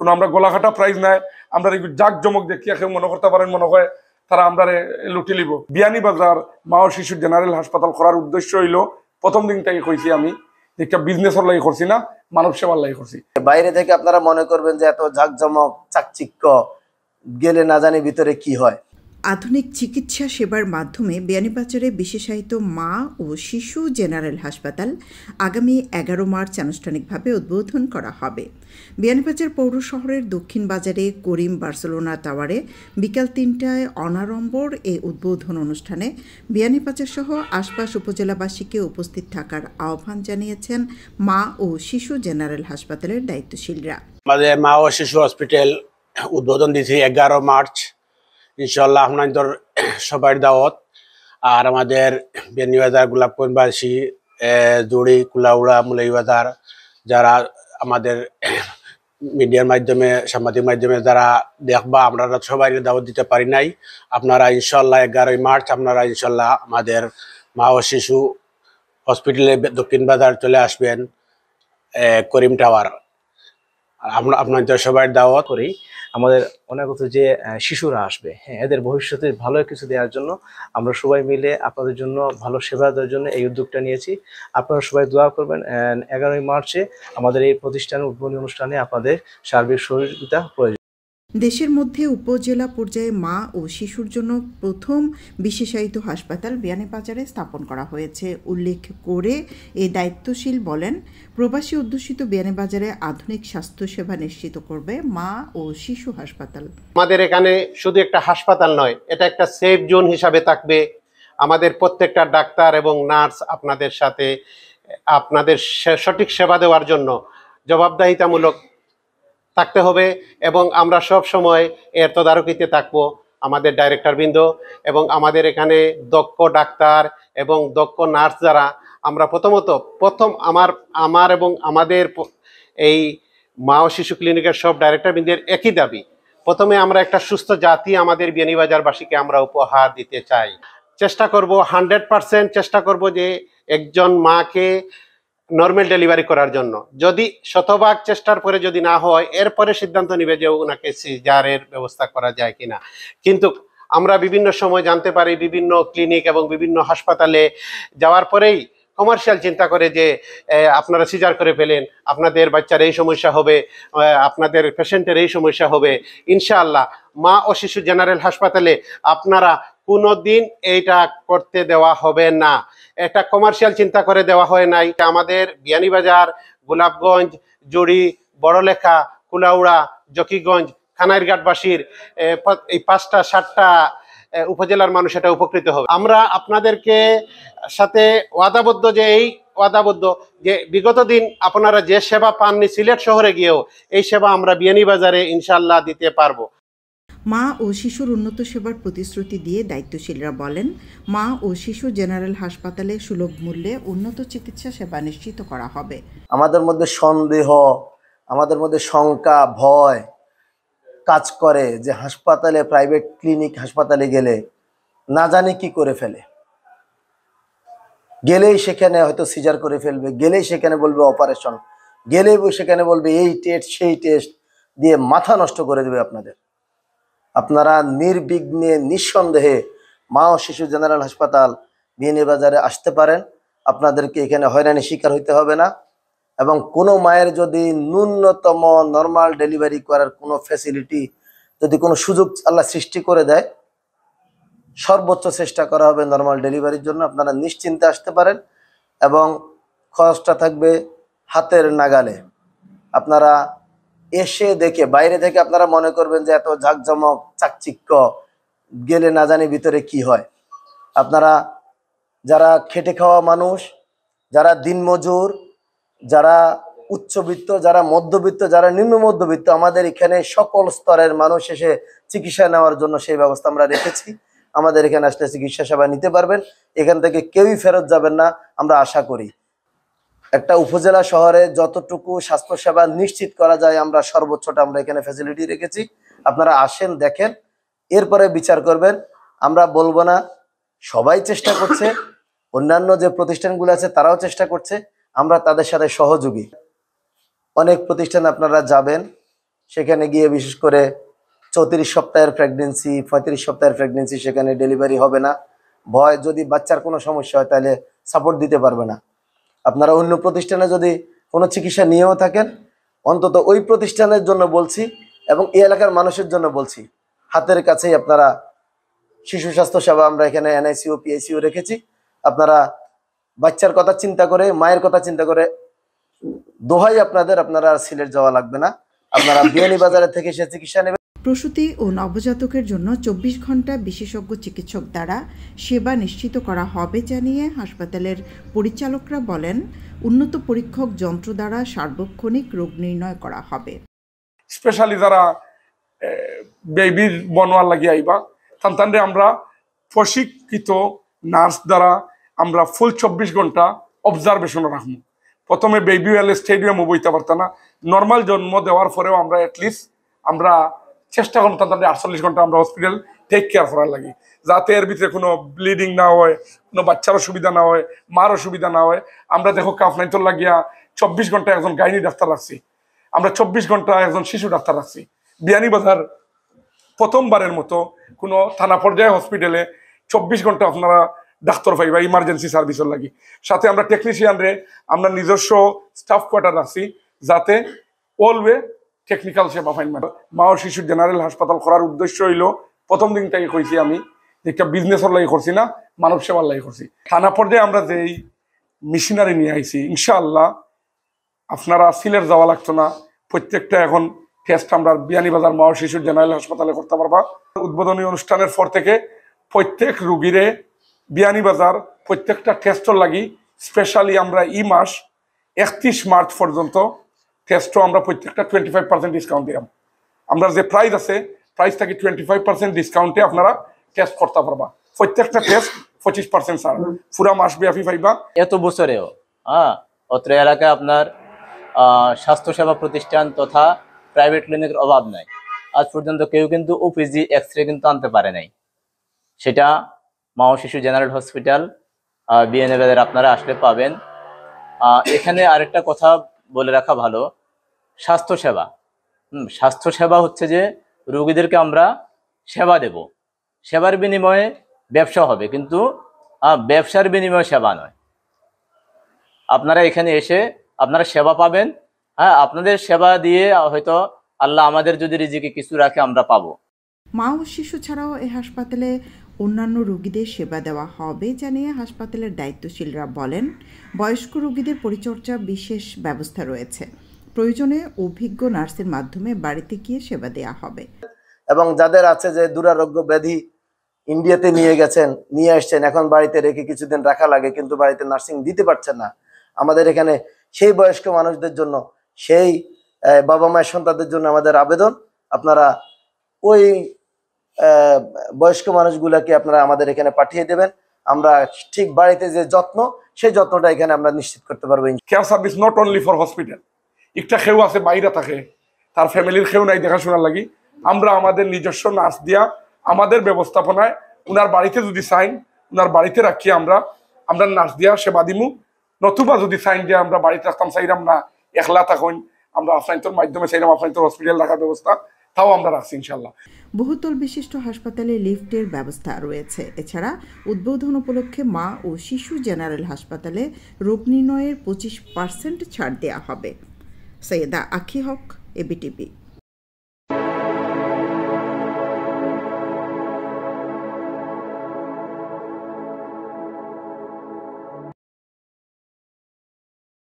কোনো আমরা গলাকাটা প্রাইজ নাই, আমরা জাক জমক দেখিয়া কেউ মনে করতে পারেন মনে হয় তারা আমরা লুটি লিব। বিয়ানীবাজার মা ও শিশু জেনারেল হাসপাতাল করার উদ্দেশ্য হইল, প্রথম দিন থেকে কইছি আমি, একটা বিজনেসের লাগি করছি না, মানব সেবার লাগি করছি। বাইরে থেকে আপনারা মনে করবেন যে এত জাঁকজমক চাকচিক্য, গেলে না জানি ভিতরে কি হয়। আধুনিক চিকিৎসা সেবার মাধ্যমে বিয়ানীবাজারে বিশেষায়িত মা ও শিশু জেনারেল হাসপাতাল আগামী 11 মার্চ আনুষ্ঠানিকভাবে উদ্বোধন করা হবে। বিয়ানীবাজার পৌর শহরের দক্ষিণ বাজারে করিম বার্সেলোনা টাওয়ারে বিকাল 3টায় অনাড়ম্বর এই উদ্বোধন অনুষ্ঠানে বিয়ানীবাজার সহ আশপাশ উপজেলাবাসীকে উপস্থিত থাকার আহ্বান জানিয়েছেন মা ও শিশু জেনারেল হাসপাতালের দায়িত্বশীলরা। আমাদের মা ও শিশু হসপিটাল উদ্বোধন দিয়েছি 11 মার্চ, ইনশাল্লাহ আপনাদের সবার দাওয়াত। আর আমাদের বিয়ানীবাজার গোলাপগঞ্জবাসী, জুড়ি, কুলাউড়া, মুলাইবাজার যারা আমাদের মিডিয়ার মাধ্যমে, সাংবাদিক মাধ্যমে যারা দেখবা, আমরা সবাই দাওয়াত দিতে পারি নাই। আপনারা ইনশাল্লাহ 11 মার্চ আপনারা ইনশাল্লাহ আমাদের মা ও শিশু হসপিটালে দক্ষিণ বাজার চলে আসবেন, করিম টাওয়ার। আপনাদের সবাই দাওয়াত করি। আমাদের অনাগত যে শিশুরা আসবে, হ্যাঁ, এদের ভবিষ্যতে ভালো কিছু দেওয়ার জন্য আমরা সবাই মিলে আপনাদের জন্য ভালো সেবা দেওয়ার জন্য এই উদ্যোগটা নিয়েছি। আপনারা সবাই দোয়া করবেন। 11 মার্চে আমাদের এই প্রতিষ্ঠানের উদ্বোধনী অনুষ্ঠানে আপনাদের সার্বিক সহযোগিতা প্রয়োজন। দেশের মধ্যে উপজেলা পর্যায়ে মা ও শিশুর জন্য প্রথম বিশেষায়িত হাসপাতাল বিয়ানীবাজারে স্থাপন করা হয়েছে উল্লেখ করে এই দায়িত্বশীল বলেন, প্রবাসী অধ্যুষিত বিয়ানীবাজারে আধুনিক স্বাস্থ্যসেবা নিশ্চিত করবে মা ও শিশু হাসপাতাল। আমাদের এখানে শুধু একটা হাসপাতাল নয়, এটা একটা সেফ জোন হিসাবে থাকবে। আমাদের প্রত্যেকটা ডাক্তার এবং নার্স আপনাদের সাথে আপনাদের সঠিক সেবা দেওয়ার জন্য জবাবদাহিতামূলক থাকতে হবে এবং আমরা সব সময় এর তদারকিতে থাকবো। আমাদের ডাইরেক্টরবৃন্দ এবং আমাদের এখানে দক্ষ ডাক্তার এবং দক্ষ নার্স যারা, আমরা প্রথম আমার এবং আমাদের এই মা ও শিশু ক্লিনিকের সব ডাইরেক্টরবৃন্দের একই দাবি, প্রথমে আমরা একটা সুস্থ জাতি আমাদের বিয়ানীবাজারবাসীকে আমরা উপহার দিতে চাই। চেষ্টা করব 100% চেষ্টা করব যে একজন মাকে নর্মাল ডেলিভারি করার জন্য। যদি শতভাগ চেষ্টার পরে যদি না হয়, এরপরে সিদ্ধান্ত নিবে যে ওনাকে সিজারের ব্যবস্থা করা যায় কিনা। কিন্তু আমরা বিভিন্ন সময় জানতে পারি, বিভিন্ন ক্লিনিক এবং বিভিন্ন হাসপাতালে যাওয়ার পরেই কমার্শিয়াল চিন্তা করে যে আপনারা সিজার করে ফেলেন, আপনাদের বাচ্চার এই সমস্যা হবে, আপনাদের পেশেন্টের এই সমস্যা হবে। ইনশাআল্লাহ মা ও শিশু জেনারেল হাসপাতালে আপনারা কোনোদিন এইটা করতে দেওয়া হবে না। এটা কমার্শিয়াল চিন্তা করে দেওয়া হয় নাই। আমাদের বিয়ানীবাজার, গোলাপগঞ্জ, জুড়ি, বড়লেখা, কুলাউড়া, জকিগঞ্জ, খানাইরঘাটবাসীর এই 5টা 7টা উপজেলার মানুষ এটা উপকৃত হবে। আমরা আপনাদেরকে সাথে ওয়াদাবদ্ধ যে বিগত দিন আপনারা যে সেবা পাননি সিলেট শহরে গিয়েও, এই সেবা আমরা বিয়ানীবাজারে ইনশাল্লাহ দিতে পারবো। মা ও শিশুর উন্নত সেবার প্রতিশ্রুতি দিয়ে দায়িত্বশীলরা বলেন, মা ও শিশু জেনারেল হাসপাতালে সুলভ মূল্যে উন্নত চিকিৎসা সেবা নিশ্চিত করা হবে। আমাদের মধ্যে সন্দেহ, আমাদের মধ্যে শঙ্কা, ভয় কাজ করে যে হাসপাতালে, প্রাইভেট ক্লিনিক হাসপাতালে গেলে না জানি কি করে ফেলে, গেলেই সেখানে হয়তো সিজার করে ফেলবে, গেলেই সেখানে বলবে অপারেশন, গেলেই সেখানে বলবে এই টেস্ট সেই টেস্ট দিয়ে মাথা নষ্ট করে দেবে আপনাদের। আপনারা নির্বিঘ্নে নিঃসন্দেহে মা ও শিশু জেনারেল হাসপাতাল বিয়ানীবাজারে আসতে পারেন। আপনাদেরকে এখানে হয়রানি শিকার হইতে হবে না। এবং কোনো মায়ের যদি ন্যূনতম নর্মাল ডেলিভারি করার কোনো ফ্যাসিলিটি, যদি কোনো সুযোগ আল্লাহ সৃষ্টি করে দেয়, সর্বোচ্চ চেষ্টা করা হবে নর্মাল ডেলিভারির জন্য। আপনারা নিশ্চিন্তে আসতে পারেন এবং খরচটা থাকবে হাতের নাগালে। আপনারা এসে দেখে, বাইরে থেকে আপনারা মনে করবেন যে এত ঝাঁকঝমক চাকচিক্য, গেলে না জানি ভিতরে কি হয়। আপনারা যারা খেটে খাওয়া মানুষ, যারা দিনমজুর, যারা উচ্চবিত্ত, যারা মধ্যবিত্ত, যারা নিম্ন মধ্যবিত্ত, আমাদের এখানে সকল স্তরের মানুষ এসে চিকিৎসা নেওয়ার জন্য সেই ব্যবস্থা আমরা রেখেছি। আমাদের এখানে আসলে চিকিৎসা সেবা নিতে পারবেন, এখান থেকে কেউই ফেরত যাবেন না আমরা আশা করি। একটা উপজেলা শহরে যতটুকু স্বাস্থ্যসেবা নিশ্চিত করা যায় আমরা সর্বোচ্চটা আমরা এখানে ফ্যাসিলিটি রেখেছি। আপনারা আসেন, দেখেন, এরপরে বিচার করবেন। আমরা বলবো না, সবাই চেষ্টা করছে, অন্যান্য যে প্রতিষ্ঠানগুলো আছে তারাও চেষ্টা করছে, আমরা তাদের সাথে সহযোগী। অনেক প্রতিষ্ঠান আপনারা যাবেন, সেখানে গিয়ে বিশেষ করে 34 সপ্তাহের প্রেগনেন্সি 35 সপ্তাহের প্রেগনেন্সি সেখানে ডেলিভারি হবে না, ভয় যদি বাচ্চার কোনো সমস্যা হয় তাহলে সাপোর্ট দিতে পারবে না। আপনারা অন্য প্রতিষ্ঠানে যদি কোনো চিকিৎসা নিয়েও থাকেন, অন্তত ওই প্রতিষ্ঠানের জন্য বলছি এবং এই এলাকার মানুষের জন্য বলছি, হাতের কাছেই আপনারা শিশু স্বাস্থ্য সেবা আমরা এখানে NICU PICU রেখেছি। আপনারা বাচ্চার কথা চিন্তা করে, মায়ের কথা চিন্তা করে, দোহাই আপনারা আর সিলেট যাওয়া লাগবে না, আপনারা বিয়ানীবাজারে থেকে সে চিকিৎসা নেবেন। প্রসূতি ও নবজাতকের জন্য 24 ঘন্টা বিশেষজ্ঞ চিকিৎসক দ্বারা সেবা নিশ্চিত করা হবে জানিয়ে হাসপাতালের পরিচালকরা বলেন, উন্নত পরীক্ষক যন্ত্র দ্বারা সার্বক্ষণিক রোগ নির্ণয় করা হবে। স্পেশালি যারা বেবির বনোয়ার লাগিয়ে আইবা সন্তানরে আমরা প্রশিক্ষিত নার্স দ্বারা আমরা ফুল 24 ঘন্টা অবজারভেশনে রাখবো। প্রথমে বেবি এলে স্টেডিয়ামও বইতে পারত না, নর্মাল জন্ম দেওয়ার পরেও আমরা অ্যাটলিস্ট আমরা চেষ্টা করবো তাদের 48 ঘন্টা আমরা হসপিটাল টেক কেয়ার করার লাগে, যাতে এর ভিতরে কোনো ব্লিডিং না হয়, কোনো বাচ্চার অসুবিধা না হয়, মার অসুবিধা না হয়। আমরা দেখো কাফনাইতর লাগিয়া 24 ঘন্টা একজন গাইনি ডাক্তার রাখছি, আমরা 24 ঘন্টা একজন শিশু ডাক্তার রাখছি। বিয়ানীবাজার প্রথমবারের মতো কোনো থানা পর্যায়ে হসপিটালে 24 ঘন্টা আপনারা ডাক্তার পাইবা ইমার্জেন্সি সার্ভিসের লাগি। সাথে আমরা টেকনিশিয়ানরে আমরা নিজস্ব স্টাফ কোয়ার্টার রাখছি, যাতে অলওয়ে টেকনিক্যাল সেবা ফাইন। মা ও শিশু জেনারেল হাসপাতাল করার উদ্দেশ্য হইল, প্রথম দিন থেকে কইছি আমি, একটা বিজনেসের লাগি করছি না, মানব সেবার লাগি করছি। থানা পর্যায়ে আমরা যেই মেশিনারি নিয়ে আইছি, ইনশাআল্লাহ আপনারা সিলেট যাওয়া লাগতো না, প্রত্যেকটা এখন টেস্ট আমরা বিয়ানীবাজার মা ও শিশু জেনারেল হাসপাতালে করতে পারবা। উদ্বোধনী অনুষ্ঠানের পর থেকে প্রত্যেক রুগীরে বিয়ানীবাজার প্রত্যেকটা টেস্টর লাগি স্পেশালি আমরা এই মাস 31 মার্চ পর্যন্ত টেস্টও আমরা প্রত্যেকটা 25% ডিসকাউন্ট দিলাম। আমরা যে প্রাইস আছে প্রাইস থেকে 25% ডিসকাউন্টে আপনারা টেস্ট করতে পারবা। প্রত্যেকটা টেস্ট 25% ছাড়, পুরা মাস ব্যাপী পাইবা। এত বছরেও অত্র এলাকায় আপনার স্বাস্থ্যসেবা প্রতিষ্ঠান তথা প্রাইভেট ক্লিনিকের অভাব নাই। আজ পর্যন্ত কেউ কিন্তু ওপিজি এক্সরে কিন্তু আনতে পারে নাই, সেটা মা ও শিশু জেনারেল হসপিটাল বিয়ানীবাজার আপনারা আসলে পাবেন। এখানে আরেকটা কথা বলে রাখা ভালো, স্বাস্থ্যসেবা স্বাস্থ্যসেবা হচ্ছে যে রোগীদেরকে আমরা সেবা দেব, সেবার বিনিময়ে ব্যবসা হবে, কিন্তু ব্যবসার বিনিময়ে সেবা নয়। আপনারা এখানে এসে আপনারা সেবা পাবেন, আপনাদের সেবা দিয়ে হয়তো আল্লাহ আমাদের যদি রিজিকে কিছু রাখে আমরা পাবো। মা ও শিশু ছাড়াও এই হাসপাতালে অন্যান্য রোগীদের সেবা দেওয়া হবে জানিয়ে হাসপাতালের দায়িত্বশীলরা বলেন, বয়স্ক রোগীদের পরিচর্যা বিশেষ ব্যবস্থা রয়েছে, প্রয়োজনে অভিজ্ঞ নার্সের মাধ্যমে বাড়িতে গিয়ে সেবা দেওয়া হবে। এবং যাদের আছে যে দুরারোগ্য ব্যাধি ইন্ডিয়াতে নিয়ে আসছেন, এখন বাড়িতে রেখে কিছুদিন রাখা লাগে কিন্তু বাড়িতে নার্সিং দিতে পারছেন না, আমাদের এখানে সেই বয়স্ক মানুষদের জন্য, সেই বাবা মায়ের সন্তানদের জন্য আমাদের আবেদন, আপনারা ওই বয়স্ক মানুষগুলাকে আপনারা আমাদের এখানে পাঠিয়ে দেবেন। আমরা ঠিক বাড়িতে যে যত্ন, সেই যত্নটা এখানে আমরা নিশ্চিত করতে পারবো। Care service not only for hospital, একটা খেউ আছে বাইরে থাকে, তার ফ্যামিলির খেউ নাই দেখাশোনার লাগি, আমরা আমাদের নিজস্ব নার্স দিয়া আমাদের ব্যবস্থাপনায় উনার বাড়িতে যদি চাইন উনার বাড়িতে রাখি আমরা নার্স দিয়া সেবা দিমু, নতুবা যদি চাইন যে আমরা বাড়িতে রাখতাম চাইলাম না, একলা থাকুন, আমরা আফলাইনটোর মাধ্যমে চাইলাম আফলাইনটোর হসপিটাল রাখার ব্যবস্থা, তাও আমরা রাখছি ইনশাল্লাহ। বহুতল বিশিষ্ট হাসপাতালে লিফটের ব্যবস্থা রয়েছে। এছাড়া উদ্বোধন উপলক্ষে মা ও শিশু জেনারেল হাসপাতালে রোগ নির্ণয়ের 25% ছাড় দেওয়া হবে। সৈয়দা আখি হক, ABTV।